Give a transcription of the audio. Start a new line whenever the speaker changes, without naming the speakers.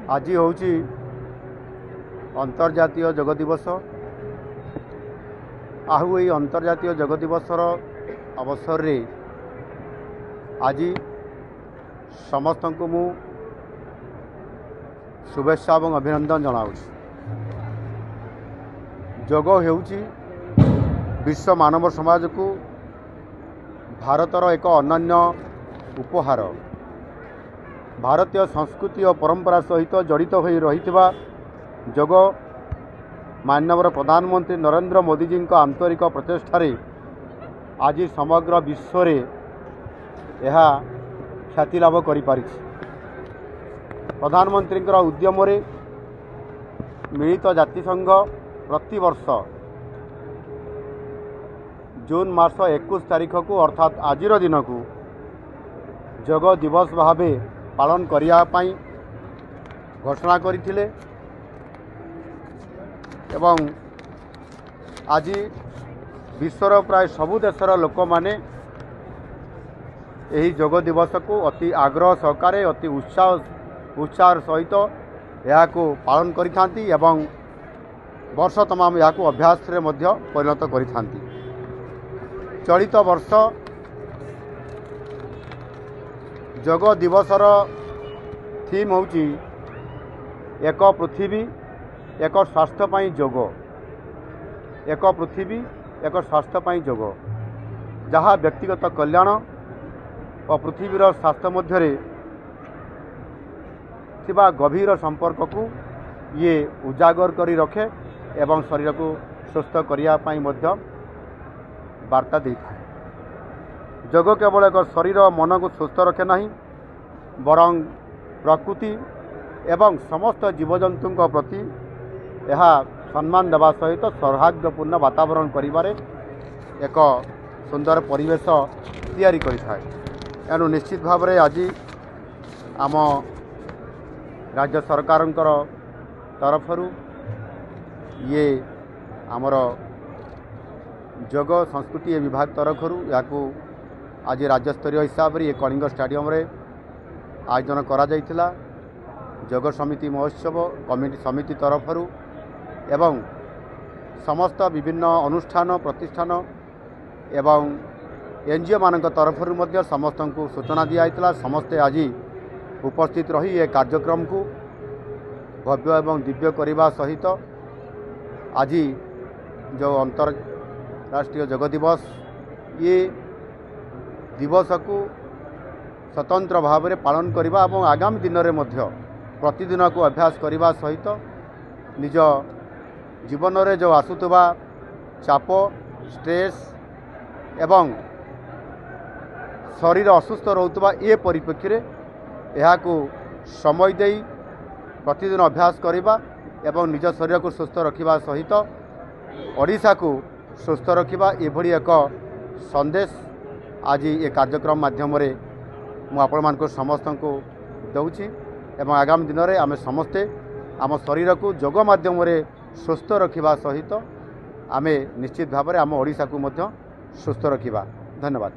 आज हूँ अंतर्जातीय योग दिवस। आहु ये अंतर्जातीय योग दिवसर अवसर रे आज समस्त को मु शुभेच्छा और अभिनंदन जनाऊँ। योग हेउची विश्व मानव समाज को भारतर एक अनन्य उपहार। भारतीय संस्कृति और परंपरा सहित जड़ित हो रही योग माननीय प्रधानमंत्री नरेंद्र मोदी जी का आंतरिक प्रचेष्टा आज समग्र विश्व रे यह ख्याति लाभ कर प्रधानमंत्री उद्यम मिलित जातिसंघ प्रति वर्ष जून मास 21 तारीख को अर्थात आज दिन को योग दिवस भावे पालन करने घोषणा करथिले एवं आज विश्वर प्राय सबु देशर लोक माने यही योग दिवस को अति आग्रह सहकारे अति उत्साह सहित यह पालन करिथांती एवं वर्ष तमाम यह अभ्यास रे मध्य परिणत करिथांती। चलित वर्ष योग दिवसर थीम होची एक पृथ्वी एक स्वास्थ्य पाई योग। एक पृथ्वी एक स्वास्थ्य पाई योग जहाँ व्यक्तिगत कल्याण और पृथ्वीर स्वास्थ्य मध्य थिबा गभीर संपर्क को ये उजागर करी रखे एवं शरीर को सुस्थ करने मध्य वार्ता देता है। योग केवल एक शरीर मन को सुस्थ रखे नहीं बरं प्रकृति एवं समस्त जीवजंतु प्रति यह सम्मान देवा सहित सौहार्दपूर्ण वातावरण करिबारे एक सुंदर परिवेश तैयारी करिथाय। एनु निश्चित भाव में आज आम राज्य सरकार तरफ ये आमर योग संस्कृति विभाग तरफ या आज राज्यस्तरीय हिसाब से कलिंग स्टेडियम रे आयोजन करा जायतिला। योग समिति महोत्सव कमिटी समिति तरफ एवं समस्त विभिन्न अनुष्ठान प्रतिष्ठान एवं एनजीओ मान तरफ समस्त को सूचना दिया। समस्ते आज उपस्थित रही ये कार्यक्रम को भव्य एवं दिव्य करने सहित आज जो अंतर्राष्ट्रीय योग दिवस ये दिवस को स्वतंत्र भाव में पालन करने और आगामी दिन में प्रतिदिन को अभ्यास करने सहित निज जीवन में जो आसुवा चाप स्ट्रेस एवं शरीर असुस्थ रोकवा ये परिप्रेक्षी यह समय दे प्रतिदिन अभ्यास करने एवं निज शरीर को सुस्थ रखा सहित ओडिशा को सुस्थ रखा एभली एक संदेश आज ये कार्यक्रम माध्यम मुझे समस्त को दूची एवं आगामी दिन में आम समस्ते आम शरीर को योग माध्यम सुस्थ रखा सहित आम निश्चित भाव में आम ओडिशा को सुस्थ रखा। धन्यवाद।